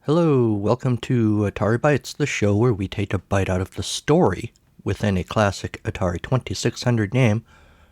Hello, welcome to ATARI BYTES, the show where we take a bite out of the story within a classic Atari 2600 game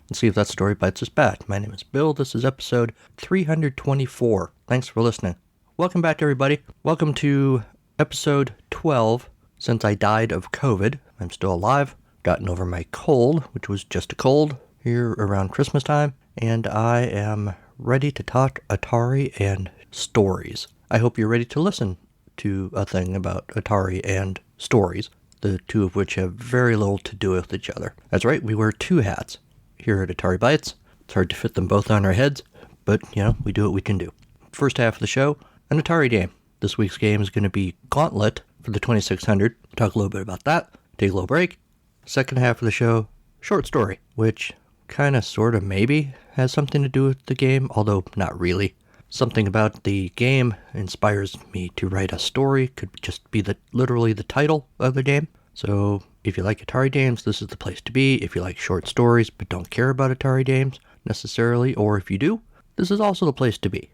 and see if that story bites us back. My name is Bill. This is episode 324. Thanks for listening. Welcome back, everybody. Welcome to episode 12. Since I died of COVID, I'm still alive. Gotten over my cold, which was just a cold, here around Christmas time, and I am ready to talk Atari and stories. I hope you're ready to listen to a thing about Atari and stories, the two of which have very little to do with each other. That's right, we wear two hats here at Atari BYTES. It's hard to fit them both on our heads, but, we do what we can do. First half of the show, an Atari game. This week's game is going to be Gauntlet for the 2600. Talk a little bit about that, take a little break. Second half of the show, short story, which kind of, sort of, maybe has something to do with the game, although not really. Something about the game inspires me to write a story. Could just be literally the title of the game. So if you like Atari games, this is the place to be. If you like short stories but don't care about Atari games necessarily, or if you do, this is also the place to be.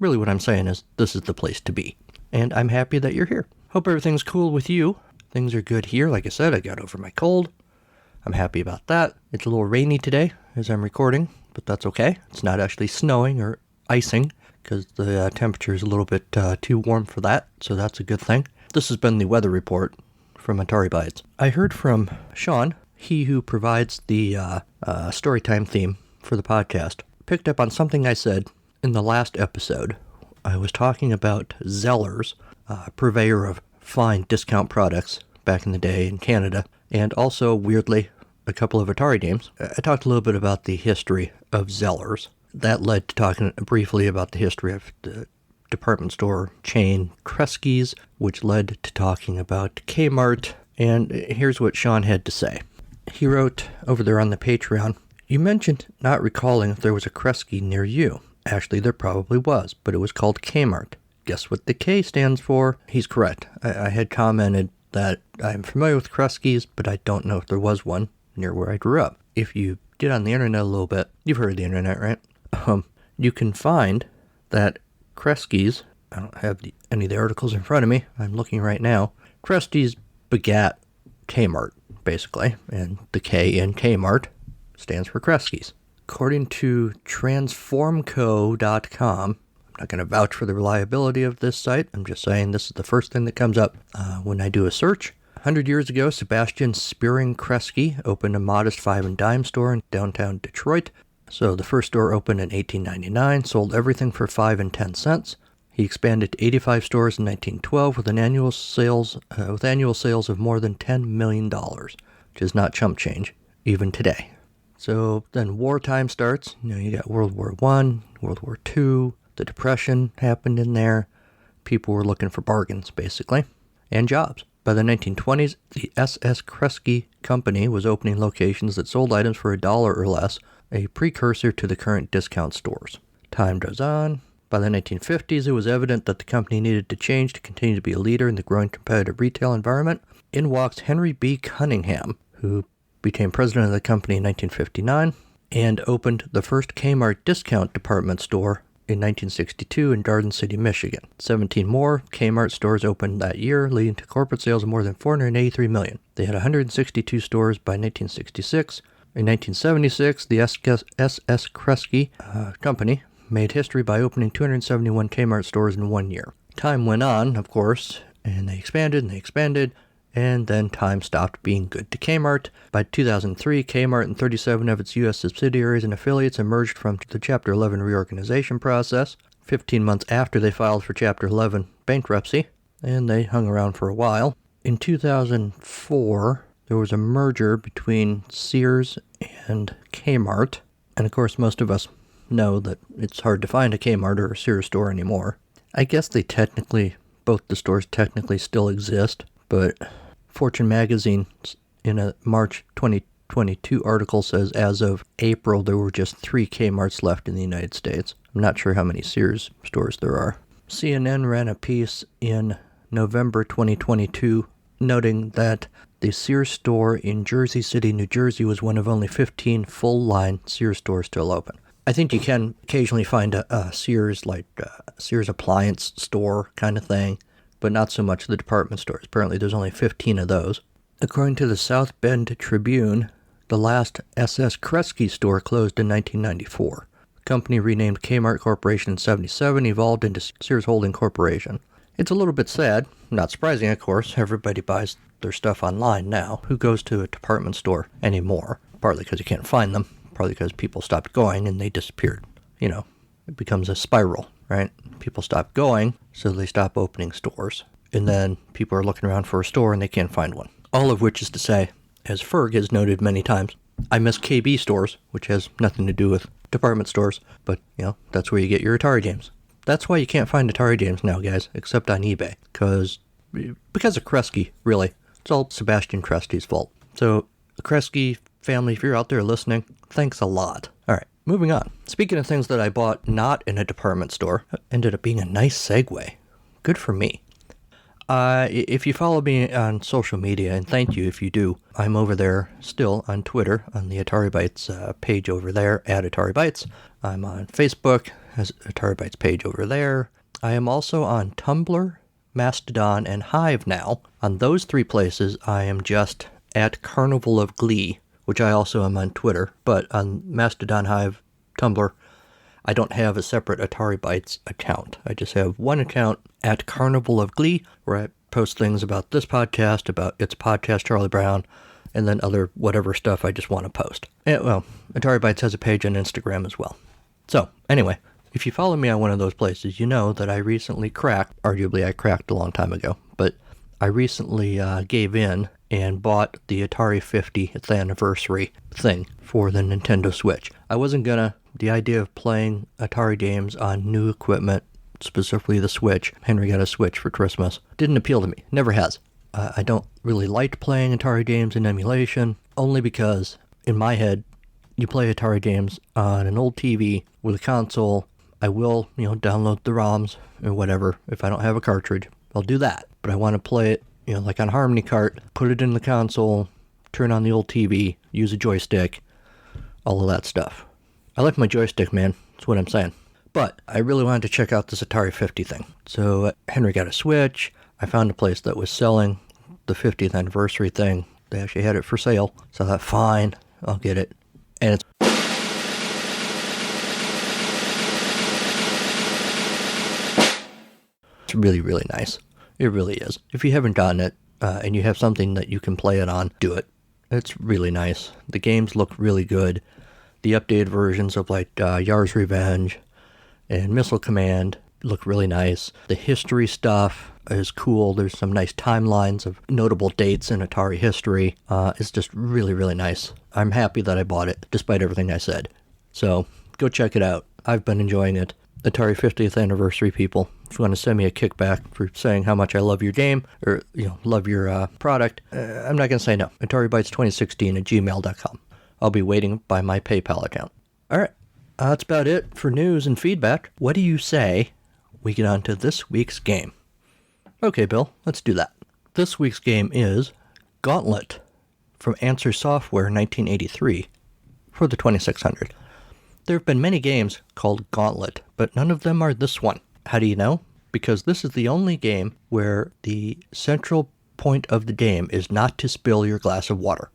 Really what I'm saying is this is the place to be. And I'm happy that you're here. Hope everything's cool with you. Things are good here. Like I said, I got over my cold. I'm happy about that. It's a little rainy today as I'm recording, but that's okay. It's not actually snowing or icing, because the temperature is a little bit too warm for that, so that's a good thing. This has been the weather report from Atari BYTES. I heard from Sean, he who provides the Storytime theme for the podcast, picked up on something I said in the last episode. I was talking about Zellers, purveyor of fine discount products back in the day in Canada, and also, weirdly, a couple of Atari games. I talked a little bit about the history of Zellers. That led to talking briefly about the history of the department store chain Kresge's, which led to talking about Kmart. And here's what Sean had to say. He wrote over there on the Patreon, "You mentioned not recalling if there was a Kresge near you. Actually, there probably was, but it was called Kmart. Guess what the K stands for?" He's correct. I had commented that I'm familiar with Kresge's, but I don't know if there was one near where I grew up. If you get on the internet a little bit, you've heard of the internet, right? You can find that Kresge's, I don't have any of the articles in front of me, I'm looking right now, Kresge's begat Kmart, basically, and the K in Kmart stands for Kresge's. According to transformco.com, I'm not going to vouch for the reliability of this site, I'm just saying this is the first thing that comes up when I do a search. 100 years ago, Sebastian Spearing Kresge opened a modest 5 and dime store in downtown Detroit. So the first store opened in 1899, sold everything for 5 and 10 cents. He expanded to 85 stores in 1912 with annual sales of more than $10 million, which is not chump change, even today. So then wartime starts. You got World War I, World War II, the Depression happened in there. People were looking for bargains, basically, and jobs. By the 1920s, the S.S. Kresge Company was opening locations that sold items for $1 or less, a precursor to the current discount stores. Time goes on. By the 1950s, it was evident that the company needed to change to continue to be a leader in the growing competitive retail environment. In walks Henry B. Cunningham, who became president of the company in 1959 and opened the first Kmart discount department store in 1962 in Garden City, Michigan. 17 more Kmart stores opened that year, leading to corporate sales of more than $483 million. They had 162 stores by 1966. In 1976, the S.S. Kresge Company made history by opening 271 Kmart stores in 1 year. Time went on, of course, and they expanded, and then time stopped being good to Kmart. By 2003, Kmart and 37 of its U.S. subsidiaries and affiliates emerged from the Chapter 11 reorganization process, 15 months after they filed for Chapter 11 bankruptcy, and they hung around for a while. In 2004, there was a merger between Sears and Kmart, and of course most of us know that it's hard to find a Kmart or a Sears store anymore. I guess both the stores technically still exist, but Fortune magazine in a March 2022 article says as of April there were just 3 Kmarts left in the United States. I'm not sure how many Sears stores there are. CNN ran a piece in November 2022 noting that the Sears store in Jersey City, New Jersey was one of only 15 full-line Sears stores still open. I think you can occasionally find a Sears, like Sears appliance store kind of thing but not so much the department stores. Apparently there's only 15 of those. According to the South Bend Tribune, the last SS Kresge store closed in 1994. The company, renamed Kmart Corporation in 1977, evolved into Sears Holding Corporation. It's a little bit sad, not surprising of course, everybody buys their stuff online now. Who goes to a department store anymore? Partly because you can't find them, partly because people stopped going and they disappeared. You know, it becomes a spiral, right? People stop going, so they stop opening stores. And then people are looking around for a store and they can't find one. All of which is to say, as Ferg has noted many times, I miss KB stores, which has nothing to do with department stores, but, you know, that's where you get your Atari games. That's why you can't find Atari games now, guys, except on eBay, because of Kresge, really. It's all Sebastian Kresge's fault. So, Kresge family, if you're out there listening, thanks a lot. All right, moving on. Speaking of things that I bought not in a department store, ended up being a nice segue. Good for me. If you follow me on social media, and thank you if you do, I'm over there still on Twitter, on the Atari Bytes page over there, at Atari Bytes. I'm on Facebook, has Atari Bytes page over there. I am also on Tumblr, Mastodon, and Hive now. On those three places, I am just at Carnival of Glee, which I also am on Twitter, but on Mastodon, Hive, Tumblr, I don't have a separate Atari Bytes account. I just have one account at Carnival of Glee, where I post things about this podcast, about its podcast, Charlie Brown, and then other whatever stuff I just want to post. And, well, Atari Bytes has a page on Instagram as well. So, anyway, if you follow me on one of those places, you know that I recently cracked, arguably I cracked a long time ago, but I recently gave in and bought the Atari 50th anniversary thing for the Nintendo Switch. I wasn't gonna. The idea of playing Atari games on new equipment, specifically the Switch, Henry got a Switch for Christmas, didn't appeal to me. Never has. I don't really like playing Atari games in emulation, only because, in my head, you play Atari games on an old TV with a console. I will, download the ROMs or whatever. If I don't have a cartridge, I'll do that. But I want to play it, like on Harmony Kart, put it in the console, turn on the old TV, use a joystick, all of that stuff. I like my joystick, man. That's what I'm saying. But I really wanted to check out this Atari 50 thing. So Henry got a Switch. I found a place that was selling the 50th anniversary thing. They actually had it for sale. So I thought, fine, I'll get it. And it's really, really nice. It really is. If you haven't gotten it, and you have something that you can play it on, do it. It's really nice. The games look really good. The updated versions of Yar's Revenge and Missile Command look really nice. The history stuff is cool. There's some nice timelines of notable dates in Atari history. It's just really, really nice. I'm happy that I bought it, despite everything I said. So, go check it out. I've been enjoying it. Atari 50th anniversary people, if you want to send me a kickback for saying how much I love your game, or, love your product, I'm not going to say no. AtariBytes2016@gmail.com. I'll be waiting by my PayPal account. All right, that's about it for news and feedback. What do you say we get on to this week's game? Okay, Bill, let's do that. This week's game is Gauntlet from Answer Software 1983 for the 2600. There have been many games called Gauntlet, but none of them are this one. How do you know? Because this is the only game where the central point of the game is not to spill your glass of water.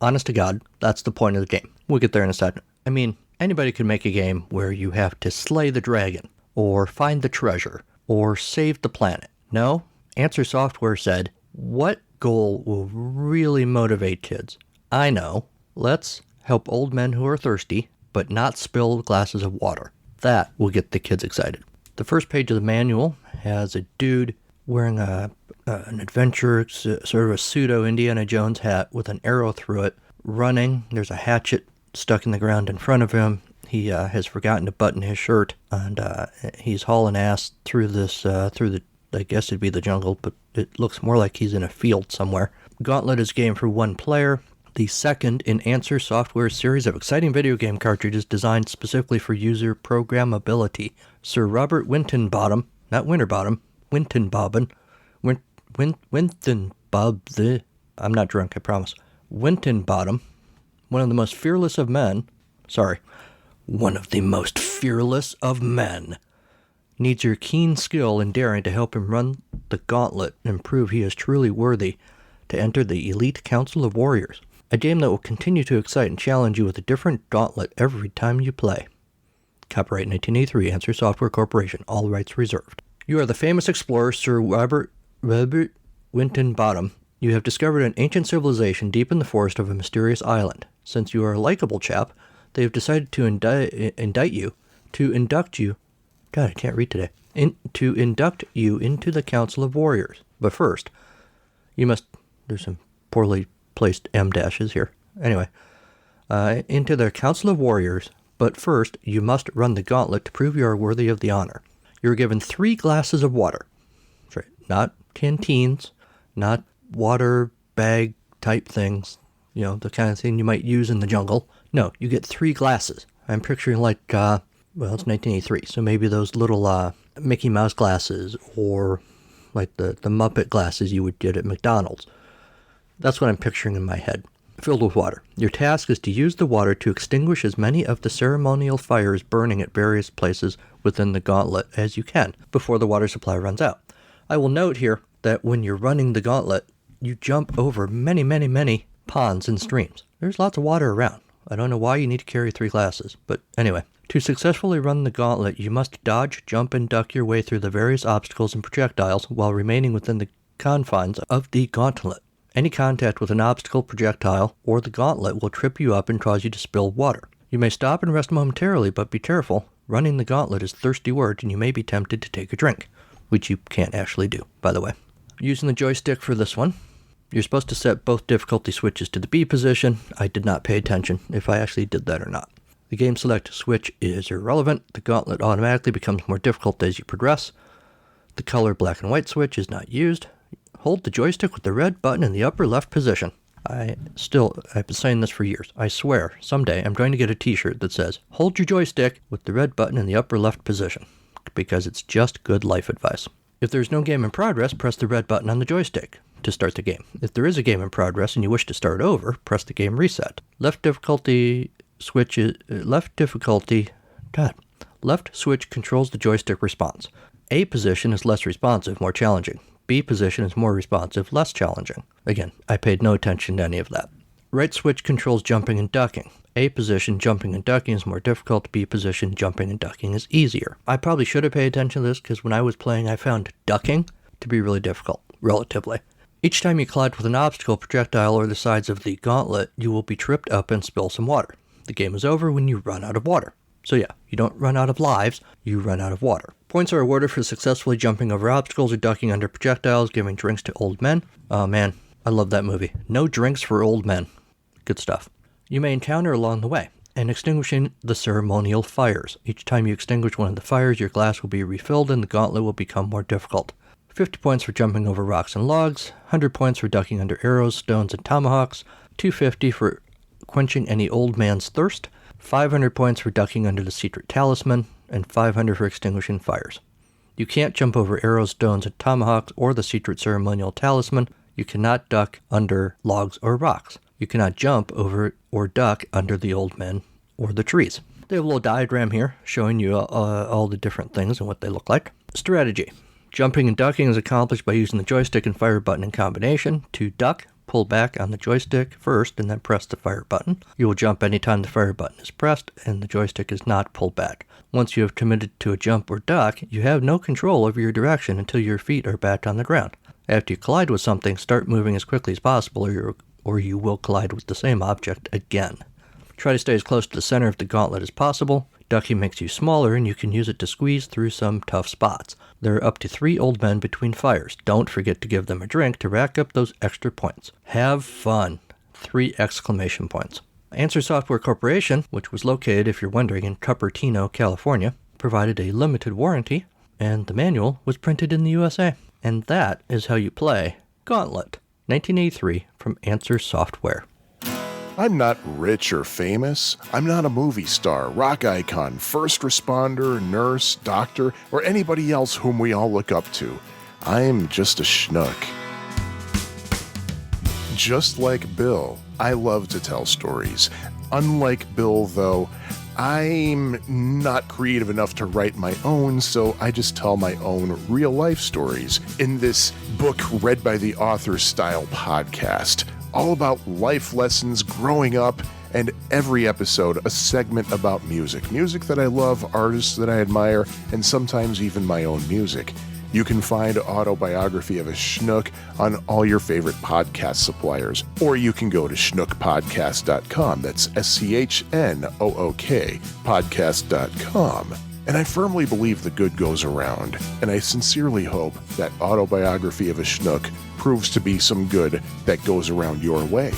Honest to God, that's the point of the game. We'll get there in a second. I mean, anybody could make a game where you have to slay the dragon, or find the treasure, or save the planet. No, Answer Software said, what goal will really motivate kids? I know. Let's help old men who are thirsty, but not spill glasses of water. That will get the kids excited. The first page of the manual has a dude wearing an adventure, sort of a pseudo-Indiana Jones hat with an arrow through it, running. There's a hatchet stuck in the ground in front of him. He has forgotten to button his shirt, and he's hauling ass through I guess it'd be the jungle, but it looks more like he's in a field somewhere. Gauntlet is a game for one player, the second in Answer Software's series of exciting video game cartridges designed specifically for user programmability. Sir Robert Wintonbottom, not Winterbottom, Wintonbobbin, I'm not drunk, I promise. Wintonbottom, one of the most fearless of men, one of the most fearless of men, needs your keen skill and daring to help him run the gauntlet and prove he is truly worthy to enter the elite Council of Warriors, a game that will continue to excite and challenge you with a different gauntlet every time you play. Copyright 1983, Answer Software Corporation, all rights reserved. You are the famous explorer Sir Robert Winton-Bottom. You have discovered an ancient civilization deep in the forest of a mysterious island. Since you are a likable chap, they have decided to induct you. God, I can't read today. To induct you into the Council of Warriors. But first, you must... There's some poorly placed M dashes here. Anyway, into the Council of Warriors. But first, you must run the gauntlet to prove you are worthy of the honor. You are given 3 glasses of water. That's right. Not canteens, not water bag type things. You know, the kind of thing you might use in the jungle. No, you get 3 glasses. I'm picturing like, well, it's 1983, so maybe those little Mickey Mouse glasses or like the Muppet glasses you would get at McDonald's. That's what I'm picturing in my head. Filled with water. Your task is to use the water to extinguish as many of the ceremonial fires burning at various places within the gauntlet as you can before the water supply runs out. I will note here that when you're running the gauntlet, you jump over many, many, many ponds and streams. There's lots of water around. I don't know why you need to carry 3 glasses, but anyway. To successfully run the gauntlet, you must dodge, jump, and duck your way through the various obstacles and projectiles while remaining within the confines of the gauntlet. Any contact with an obstacle, projectile, or the gauntlet will trip you up and cause you to spill water. You may stop and rest momentarily, but be careful. Running the gauntlet is thirsty work, and you may be tempted to take a drink, which you can't actually do, by the way. Using the joystick for this one, you're supposed to set both difficulty switches to the B position. I did not pay attention if I actually did that or not. The game select switch is irrelevant. The gauntlet automatically becomes more difficult as you progress. The color black and white switch is not used. Hold the joystick with the red button in the upper left position. I've been saying this for years. I swear, someday I'm going to get a t-shirt that says, hold your joystick with the red button in the upper left position, because it's just good life advice. If there's no game in progress, press the red button on the joystick to start the game. If there is a game in progress and you wish to start over, press the game reset. Left switch controls the joystick response. A position is less responsive, more challenging. B position is more responsive, less challenging. Again, I paid no attention to any of that. Right switch controls jumping and ducking. A position, jumping and ducking is more difficult. B position, jumping and ducking is easier. I probably should have paid attention to this because when I was playing, I found ducking to be really difficult, relatively. Each time you collide with an obstacle, projectile, or the sides of the gauntlet, you will be tripped up and spill some water. The game is over when you run out of water. So yeah, you don't run out of lives, you run out of water. Points are awarded for successfully jumping over obstacles or ducking under projectiles, giving drinks to old men. Oh man, I love that movie. No drinks for old men. Good stuff. You may encounter along the way, and extinguishing the ceremonial fires. Each time you extinguish one of the fires, your glass will be refilled and the gauntlet will become more difficult. 50 points for jumping over rocks and logs, 100 points for ducking under arrows, stones, and tomahawks, 250 for quenching any old man's thirst, 500 points for ducking under the secret talisman, and 500 for extinguishing fires. You can't jump over arrows, stones, and tomahawks or the secret ceremonial talisman. You cannot duck under logs or rocks. You cannot jump over or duck under the old men or the trees. They have a little diagram here showing you all the different things and what they look like. Strategy. Jumping and ducking is accomplished by using the joystick and fire button in combination. To duck, pull back on the joystick first and then press the fire button. You will jump anytime the fire button is pressed and the joystick is not pulled back. Once you have committed to a jump or duck, you have no control over your direction until your feet are back on the ground. After you collide with something, start moving as quickly as possible or you will collide with the same object again. Try to stay as close to the center of the gauntlet as possible. Ducking makes you smaller and you can use it to squeeze through some tough spots. There are up to 3 old men between fires. Don't forget to give them a drink to rack up those extra points. Have fun! 3 exclamation points. Answer Software Corporation, which was located, if you're wondering, in Cupertino, California, provided a limited warranty, and the manual was printed in the USA. And that is how you play Gauntlet, 1983, from Answer Software. I'm not rich or famous. I'm not a movie star, rock icon, first responder, nurse, doctor, or anybody else whom we all look up to. I'm just a schnook. Just like Bill, I love to tell stories. Unlike Bill, though, I'm not creative enough to write my own, so I just tell my own real-life stories in this book read by the author style podcast, all about life lessons growing up, and every episode a segment about music. Music that I love, artists that I admire, and sometimes even my own music. You can find Autobiography of a Schnook on all your favorite podcast suppliers, or you can go to schnookpodcast.com. That's SCHNOOK podcast.com. And I firmly believe the good goes around, and I sincerely hope that Autobiography of a Schnook proves to be some good that goes around your way.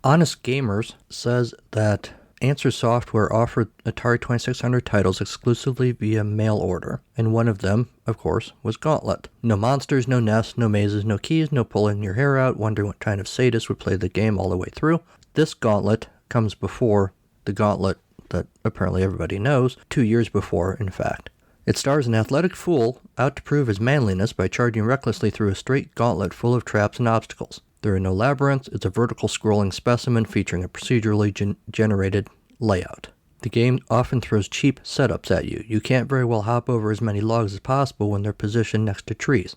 Honest Gamers says that Answer Software offered Atari 2600 titles exclusively via mail order, and one of them, of course, was Gauntlet. No monsters, no nests, no mazes, no keys, no pulling your hair out, wondering what kind of sadist would play the game all the way through. This Gauntlet comes before the Gauntlet that apparently everybody knows, 2 years before, in fact. It stars an athletic fool out to prove his manliness by charging recklessly through a straight gauntlet full of traps and obstacles. There are no labyrinths. It's a vertical scrolling specimen featuring a procedurally generated layout. The game often throws cheap setups at you. You can't very well hop over as many logs as possible when they're positioned next to trees.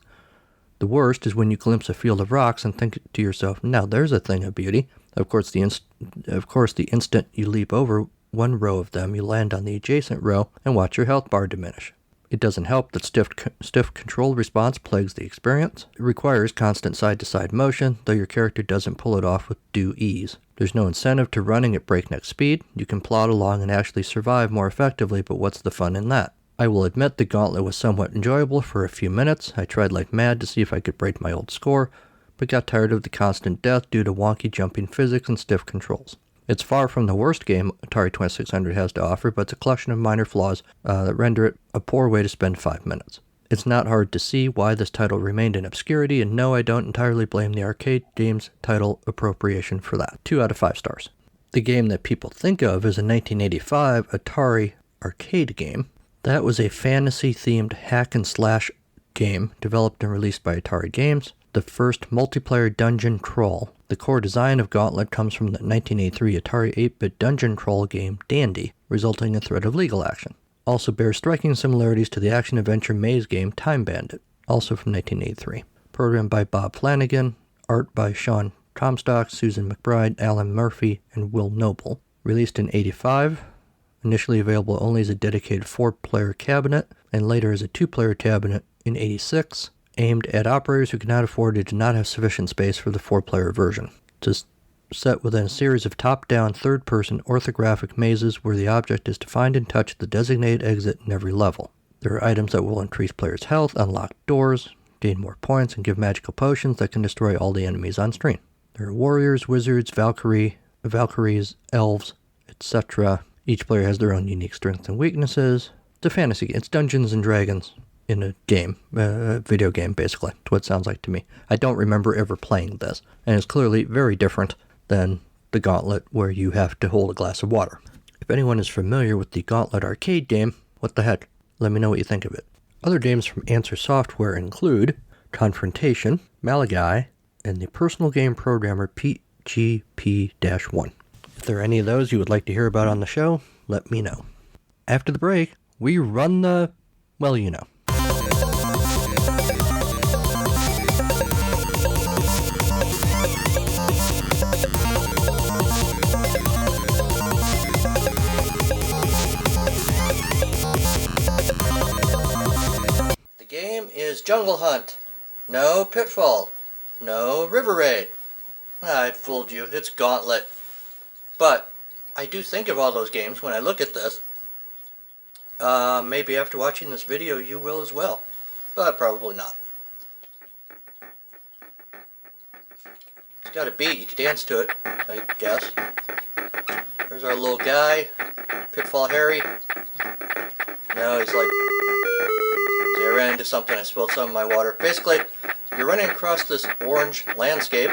The worst is when you glimpse a field of rocks and think to yourself, now there's a thing of beauty. Of course, the instant you leap over one row of them, you land on the adjacent row and watch your health bar diminish. It doesn't help that stiff control response plagues the experience. It requires constant side-to-side motion, though your character doesn't pull it off with due ease. There's no incentive to running at breakneck speed. You can plod along and actually survive more effectively, but what's the fun in that? I will admit the Gauntlet was somewhat enjoyable for a few minutes. I tried like mad to see if I could break my old score, but got tired of the constant death due to wonky jumping physics and stiff controls. It's far from the worst game Atari 2600 has to offer, but it's a collection of minor flaws that render it a poor way to spend 5 minutes. It's not hard to see why this title remained in obscurity, and no, I don't entirely blame the arcade game's title appropriation for that. 2 out of 5 stars. The game that people think of is a 1985 Atari arcade game. That was a fantasy-themed hack-and-slash game developed and released by Atari Games. The first multiplayer dungeon crawl. The core design of Gauntlet comes from the 1983 Atari 8-bit dungeon crawl game Dandy, resulting in a threat of legal action. Also bears striking similarities to the action-adventure maze game Time Bandit, also from 1983. Programmed by Bob Flanagan, art by Sean Comstock, Susan McBride, Alan Murphy, and Will Noble. Released in 1985, initially available only as a dedicated 4-player cabinet, and later as a 2-player cabinet in 1986. Aimed at operators who cannot afford or do not have sufficient space for the 4-player version. It's set within a series of top-down, third-person orthographic mazes where the object is to find and touch the designated exit in every level. There are items that will increase players' health, unlock doors, gain more points, and give magical potions that can destroy all the enemies on screen. There are warriors, wizards, Valkyries, elves, etc. Each player has their own unique strengths and weaknesses. It's a fantasy game. It's Dungeons and Dragons in a game, a video game, basically. That's what it sounds like to me. I don't remember ever playing this, and it's clearly very different than the Gauntlet, where you have to hold a glass of water. If anyone is familiar with the Gauntlet arcade game, what the heck? Let me know what you think of it. Other games from Answer Software include Confrontation, Malagai, and the personal game programmer PGP-1. If there are any of those you would like to hear about on the show, let me know. After the break, we run the, well, you know. The game is Jungle Hunt. No Pitfall. No River Raid. I fooled you. It's Gauntlet. But I do think of all those games when I look at this. Maybe after watching this video you will as well. But probably not. It's got a beat. You can dance to it, I guess. There's our little guy. Pitfall Harry. No, he's like... See, I ran into something. I spilled some of my water. Basically, you're running across this orange landscape.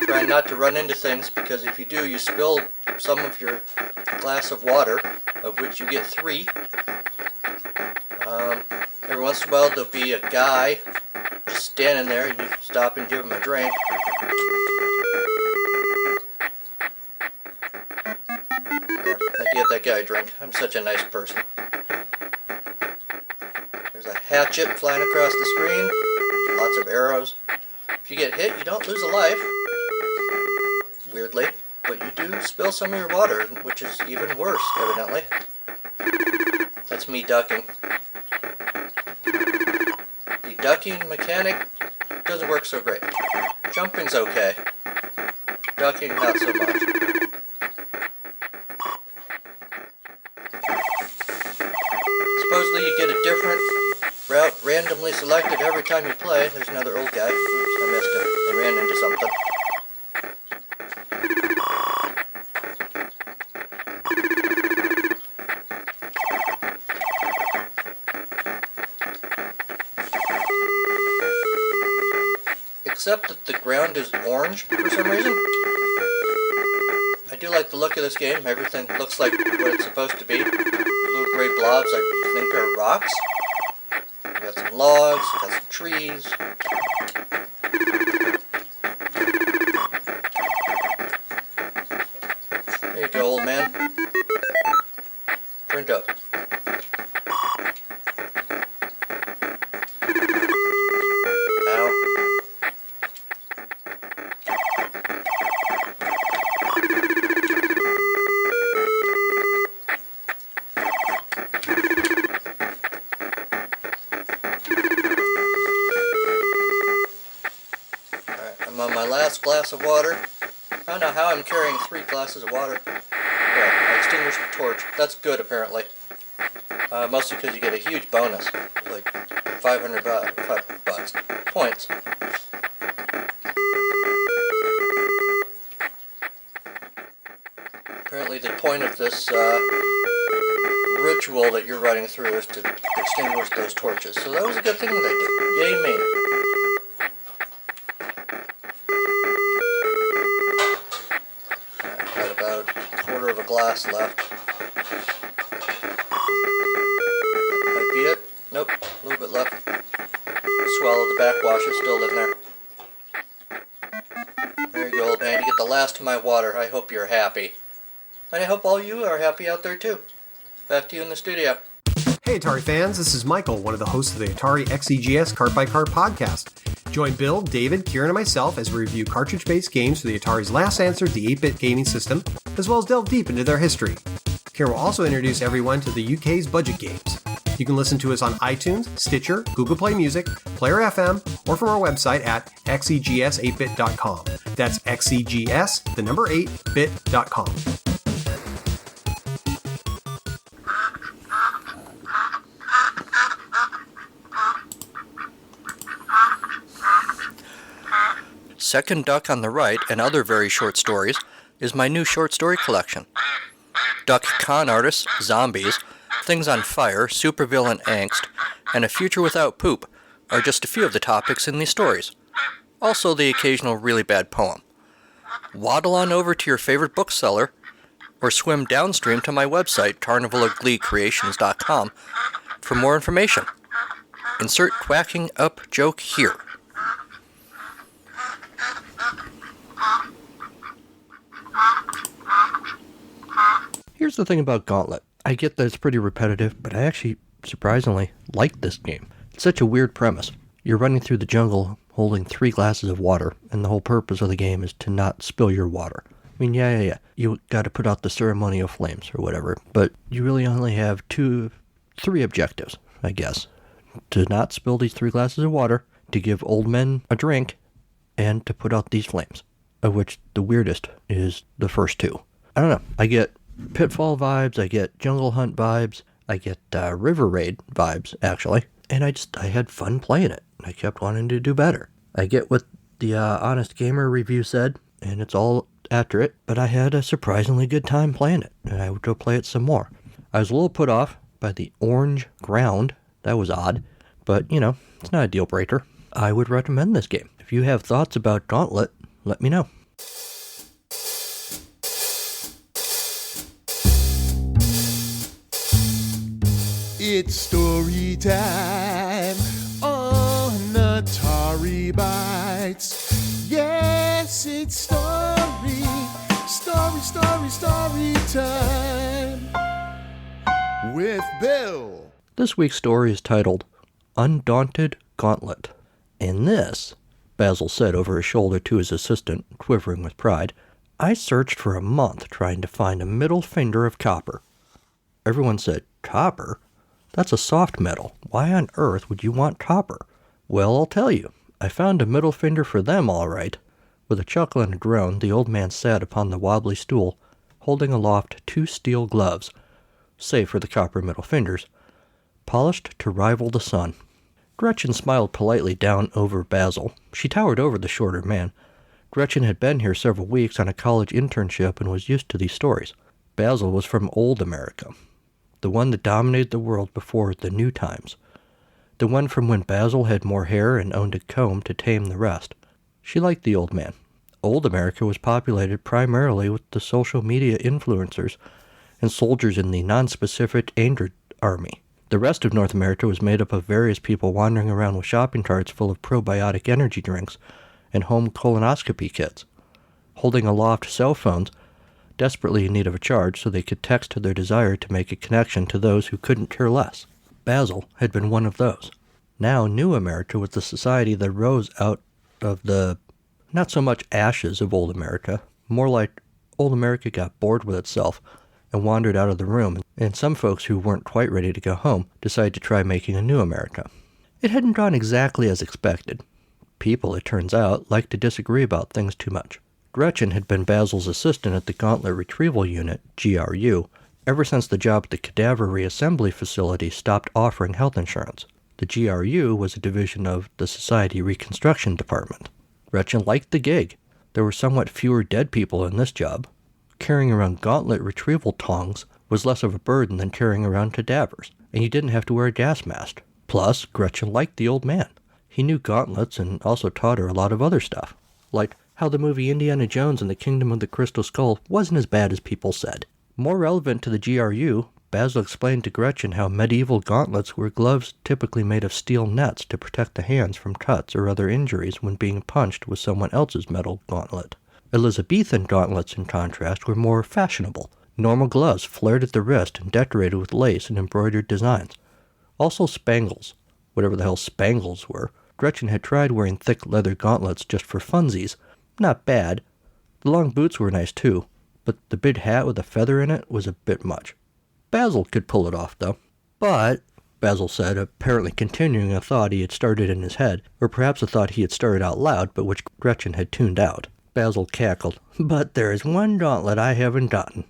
Trying not to run into things, because if you do, you spill some of your glass of water, of which you get 3. Every once in a while, there'll be a guy just standing there, and you stop and give him a drink. give that guy a drink. I'm such a nice person. There's a hatchet flying across the screen. Lots of arrows. If you get hit, you don't lose a life. Weirdly. But you do spill some of your water, which is even worse, evidently. That's me ducking. The ducking mechanic doesn't work so great. Jumping's okay. Ducking, not so much. Supposedly you get a different route randomly selected every time you play. There's another old guy. Oops, I missed him. I ran into something. Except that the ground is orange for some reason. I do like the look of this game. Everything looks like what it's supposed to be. Little gray blobs I think are rocks. We got some logs, got some trees. There you go, old man. Print up. I'm on my last glass of water. I don't know how I'm carrying 3 glasses of water. Yeah, I extinguished the torch. That's good, apparently. Mostly because you get a huge bonus. It's like 500 bucks. Points. Apparently the point of this ritual that you're running through is to extinguish those torches. So that was a good thing that I did. Yay me. Glass left. Might be it. Nope, a little bit left. Swallow the backwash is still in there. There you go, old man. You get the last of my water. I hope you're happy. And I hope all you are happy out there too. Back to you in the studio. Hey Atari fans, this is Michael, one of the hosts of the Atari XEGS Cart by Cart podcast. Join Bill, David, Kieran, and myself as we review cartridge-based games for the Atari's last answer to the 8-bit gaming system, as well as delve deep into their history. Kieran will also introduce everyone to the UK's budget games. You can listen to us on iTunes, Stitcher, Google Play Music, Player FM, or from our website at xegs8bit.com. That's xegs, the number 8bit.com. Second Duck on the Right and Other Very Short Stories is my new short story collection. Duck Con Artists, Zombies, Things on Fire, Supervillain Angst, and A Future Without Poop are just a few of the topics in these stories. Also the occasional really bad poem. Waddle on over to your favorite bookseller or swim downstream to my website, carnivalofgleecreations.com, for more information. Insert quacking up joke here. Here's the thing about Gauntlet. I get that it's pretty repetitive, but I actually, surprisingly, like this game. It's such a weird premise. You're running through the jungle holding 3 glasses of water, and the whole purpose of the game is to not spill your water. I mean, yeah. You gotta put out the ceremonial flames or whatever, but you really only have 3 objectives, I guess. To not spill these 3 glasses of water, to give old men a drink, and to put out these flames, of which the weirdest is the first 2. I don't know. I get Pitfall vibes, I get Jungle Hunt vibes, I get River Raid vibes, actually. And I had fun playing it. I kept wanting to do better. I get what the Honest Gamer review said, and it's all accurate, but I had a surprisingly good time playing it, and I would go play it some more. I was a little put off by the orange ground. That was odd, but, it's not a deal breaker. I would recommend this game. If you have thoughts about Gauntlet, let me know. It's story time on Atari Bytes. Yes, it's story time. with Bill. This week's story is titled Undaunted Gauntlet. In this, Basil said over his shoulder to his assistant, quivering with pride, I searched for a month trying to find a middle finger of copper. Everyone said, Copper? That's a soft metal. Why on earth would you want copper? Well, I'll tell you. I found a middle finger for them, all right. With a chuckle and a groan, the old man sat upon the wobbly stool, holding aloft 2 steel gloves, save for the copper middle fingers, polished to rival the sun. Gretchen smiled politely down over Basil. She towered over the shorter man. Gretchen had been here several weeks on a college internship and was used to these stories. Basil was from old America, the one that dominated the world before the new times, the one from when Basil had more hair and owned a comb to tame the rest. She liked the old man. Old America was populated primarily with the social media influencers and soldiers in the non-specific Android army. The rest of North America was made up of various people wandering around with shopping carts full of probiotic energy drinks and home colonoscopy kits, holding aloft cell phones desperately in need of a charge so they could text their desire to make a connection to those who couldn't care less. Basil had been one of those. Now New America was the society that rose out of the not so much ashes of old America, more like old America got bored with itself and wandered out of the room, and some folks who weren't quite ready to go home decided to try making a new America. It hadn't gone exactly as expected. People, it turns out, like to disagree about things too much. Gretchen had been Basil's assistant at the Gauntlet Retrieval Unit, GRU, ever since the job at the Cadaver Reassembly Facility stopped offering health insurance. The GRU was a division of the Society Reconstruction Department. Gretchen liked the gig. There were somewhat fewer dead people in this job. Carrying around Gauntlet retrieval tongs was less of a burden than carrying around cadavers, and you didn't have to wear a gas mask. Plus, Gretchen liked the old man. He knew gauntlets and also taught her a lot of other stuff, like how the movie Indiana Jones and the Kingdom of the Crystal Skull wasn't as bad as people said. More relevant to the GRU, Basil explained to Gretchen how medieval gauntlets were gloves typically made of steel nets to protect the hands from cuts or other injuries when being punched with someone else's metal gauntlet. Elizabethan gauntlets, in contrast, were more fashionable. Normal gloves flared at the wrist and decorated with lace and embroidered designs. Also spangles, whatever the hell spangles were. Gretchen had tried wearing thick leather gauntlets just for funsies. Not bad. The long boots were nice too, but the big hat with a feather in it was a bit much. Basil could pull it off, though. But, Basil said, apparently continuing a thought he had started in his head, or perhaps a thought he had started out loud, but which Gretchen had tuned out. Basil cackled. But there is one gauntlet I haven't gotten.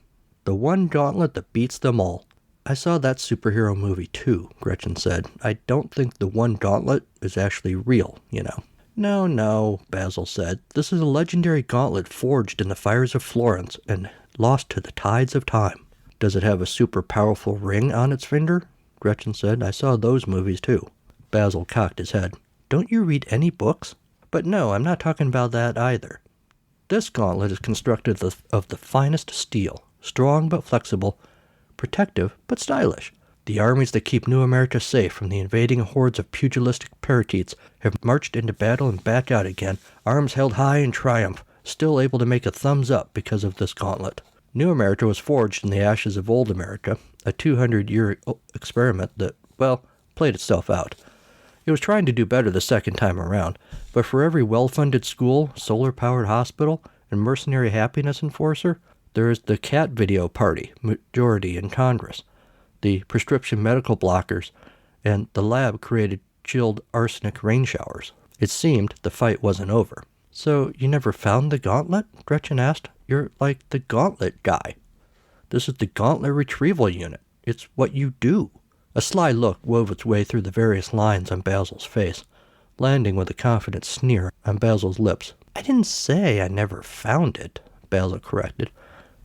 The one gauntlet that beats them all. I saw that superhero movie too, Gretchen said. I don't think the one gauntlet is actually real, you know. No, Basil said. This is a legendary gauntlet forged in the fires of Florence and lost to the tides of time. Does it have a super powerful ring on its finger? Gretchen said. I saw those movies too. Basil cocked his head. Don't you read any books? But no, I'm not talking about that either. This gauntlet is constructed of the finest steel, strong but flexible, protective but stylish. The armies that keep New America safe from the invading hordes of pugilistic parakeets have marched into battle and back out again, arms held high in triumph, still able to make a thumbs up because of this gauntlet. New America was forged in the ashes of old America, a 200-year experiment that, well, played itself out. It was trying to do better the second time around, but for every well-funded school, solar-powered hospital, and mercenary happiness enforcer, there is the cat video party, majority in Congress, the prescription medical blockers, and the lab-created chilled arsenic rain showers. It seemed the fight wasn't over. So you never found the gauntlet? Gretchen asked. You're like the gauntlet guy. This is the Gauntlet Retrieval Unit. It's what you do. A sly look wove its way through the various lines on Basil's face, landing with a confident sneer on Basil's lips. I didn't say I never found it, Basil corrected.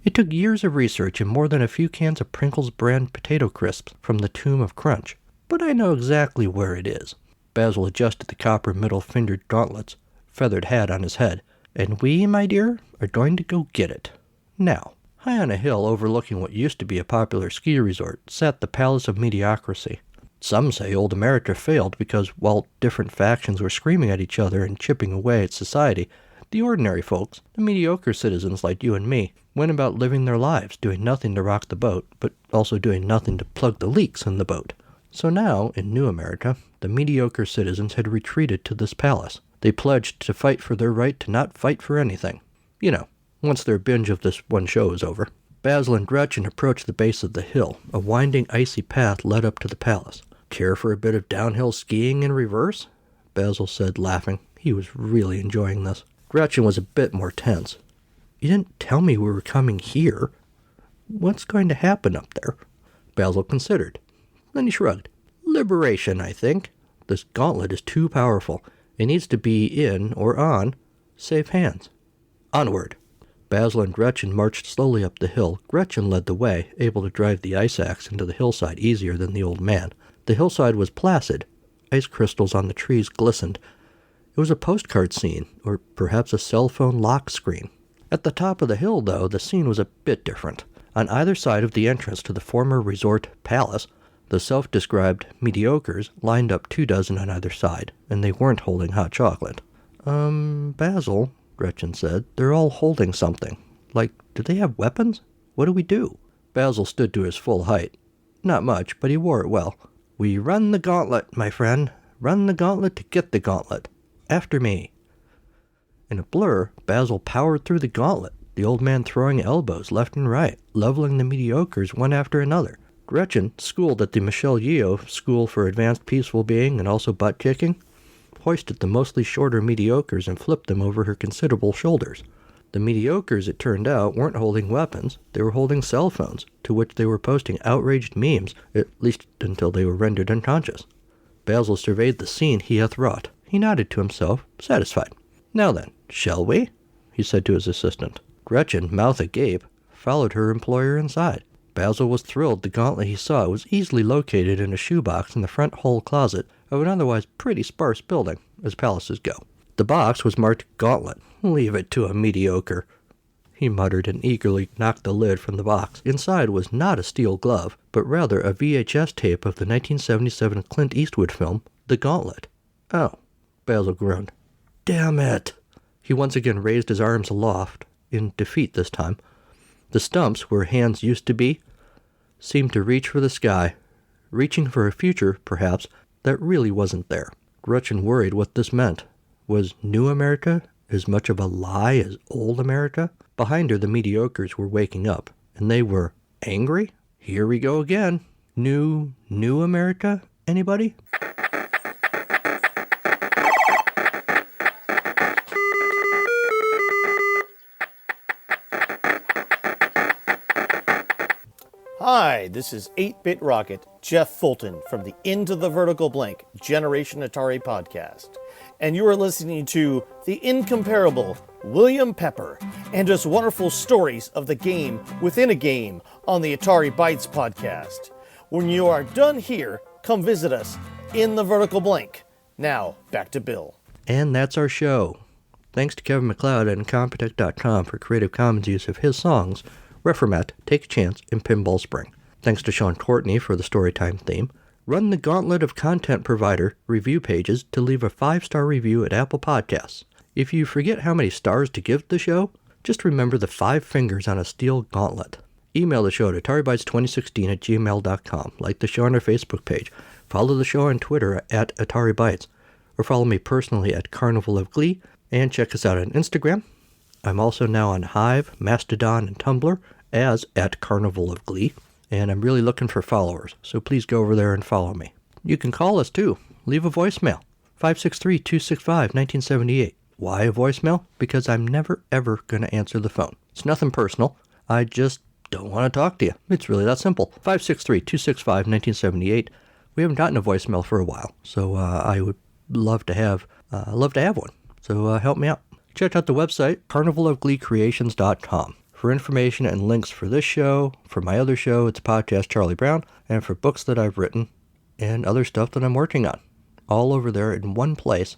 It took years of research and more than a few cans of Pringles brand potato crisps from the Tomb of Crunch. But I know exactly where it is. Basil adjusted the copper middle-fingered gauntlets, feathered hat on his head. And we, my dear, are going to go get it. Now, high on a hill overlooking what used to be a popular ski resort sat the Palace of Mediocrity. Some say old America failed because, while different factions were screaming at each other and chipping away at society, The ordinary folks, the mediocre citizens like you and me, went about living their lives, doing nothing to rock the boat, but also doing nothing to plug the leaks in the boat. So now, in New America, the mediocre citizens had retreated to this palace. They pledged to fight for their right to not fight for anything. You know, once their binge of this one show is over. Basil and Gretchen approached the base of the hill. A winding, icy path led up to the palace. Care for a bit of downhill skiing in reverse? Basil said, laughing. He was really enjoying this. Gretchen was a bit more tense. You didn't tell me we were coming here. What's going to happen up there? Basil considered. Then he shrugged. Liberation, I think. This gauntlet is too powerful. It needs to be in, or on, safe hands. Onward. Basil and Gretchen marched slowly up the hill. Gretchen led the way, able to drive the ice axe into the hillside easier than the old man. The hillside was placid. Ice crystals on the trees glistened. It was a postcard scene, or perhaps a cell phone lock screen. At the top of the hill, though, the scene was a bit different. On either side of the entrance to the former resort palace, the self-described mediocres lined up 24 on either side, and they weren't holding hot chocolate. Basil, Gretchen said, they're all holding something. Like, do they have weapons? What do we do? Basil stood to his full height. Not much, but he wore it well. We run the gauntlet, my friend. Run the gauntlet to get the gauntlet. After me. In a blur, Basil powered through the gauntlet, the old man throwing elbows left and right, leveling the mediocres one after another. Gretchen, schooled at the Michelle Yeoh School for Advanced Peaceful Being and also butt-kicking, hoisted the mostly shorter mediocres and flipped them over her considerable shoulders. The mediocres, it turned out, weren't holding weapons. They were holding cell phones, to which they were posting outraged memes, at least until they were rendered unconscious. Basil surveyed the scene he hath wrought. He nodded to himself, satisfied. Now then, shall we? He said to his assistant. Gretchen, mouth agape, followed her employer inside. Basil was thrilled. The gauntlet he saw was easily located in a shoebox in the front hall closet of an otherwise pretty sparse building, as palaces go. The box was marked Gauntlet. Leave it to a mediocre. He muttered and eagerly knocked the lid from the box. Inside was not a steel glove, but rather a VHS tape of the 1977 Clint Eastwood film, The Gauntlet. Oh, Basil groaned. Damn it! He once again raised his arms aloft, in defeat this time. The stumps, where hands used to be, seemed to reach for the sky, reaching for a future, perhaps, that really wasn't there. Gretchen worried what this meant. Was New America as much of a lie as Old America? Behind her, the mediocres were waking up, and they were angry? Here we go again. New America? Anybody? Hi, this is 8-Bit Rocket, Jeff Fulton from the Into the Vertical Blank Generation Atari podcast. And you are listening to the incomparable William Pepper and his wonderful stories of the game within a game on the Atari Bytes podcast. When you are done here, come visit us in the Vertical Blank. Now, back to Bill. And that's our show. Thanks to Kevin McLeod and Incompetech.com for Creative Commons use of his songs, Reformat, Take a Chance, and Pinball Spring. Thanks to Sean Courtney for the Storytime theme. Run the gauntlet of content provider review pages to leave a 5-star review at Apple Podcasts. If you forget how many stars to give the show, just remember the 5 fingers on a steel gauntlet. Email the show at ataribytes2016@gmail.com. Like the show on our Facebook page. Follow the show on Twitter at Atari Bytes. Or follow me personally at Carnival of Glee. And check us out on Instagram. I'm also now on Hive, Mastodon, and Tumblr as at Carnival of Glee. And I'm really looking for followers, so please go over there and follow me. You can call us too. Leave a voicemail. 563-265-1978. Why a voicemail? Because I'm never ever going to answer the phone. It's nothing personal. I just don't want to talk to you. It's really that simple. 563-265-1978. We haven't gotten a voicemail for a while, so I would love to have one. So help me out. Check out the website, carnivalofgleecreations.com. For information and links for this show, for my other show, It's Podcast Charlie Brown, and for books that I've written and other stuff that I'm working on. All over there in one place,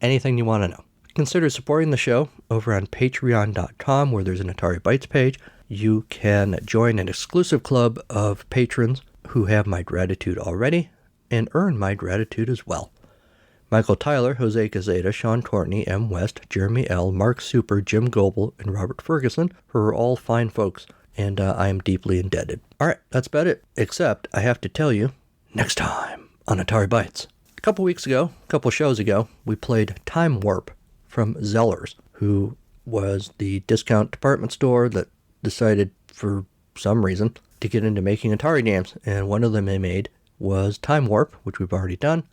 anything you want to know. Consider supporting the show over on patreon.com, where there's an Atari Bytes page. You can join an exclusive club of patrons who have my gratitude already and earn my gratitude as well. Michael Tyler, Jose Gazeta, Sean Courtney, M. West, Jeremy L., Mark Super, Jim Goebel, and Robert Ferguson, who are all fine folks, and I am deeply indebted. Alright, that's about it, except I have to tell you, next time on Atari Bytes. A couple shows ago, we played Time Warp from Zellers, who was the discount department store that decided, for some reason, to get into making Atari games, and one of them they made was Time Warp, which we've already done,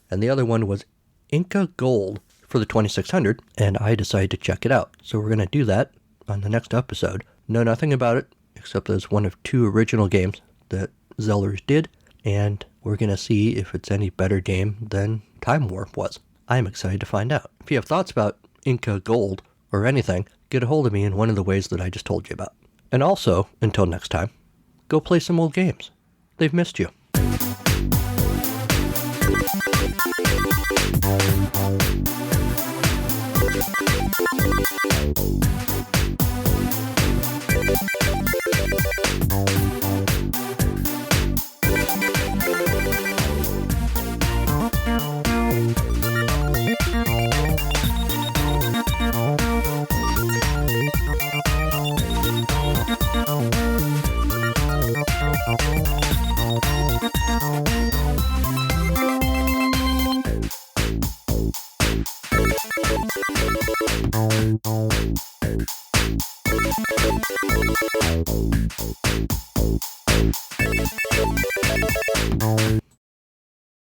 and the other one was Inca Gold for the 2600, and I decided to check it out. So we're going to do that on the next episode. Know nothing about it, except that it's one of 2 original games that Zellers did, and we're going to see if it's any better game than Time Warp was. I'm excited to find out. If you have thoughts about Inca Gold or anything, get a hold of me in one of the ways that I just told you about. And also, until next time, go play some old games. They've missed you.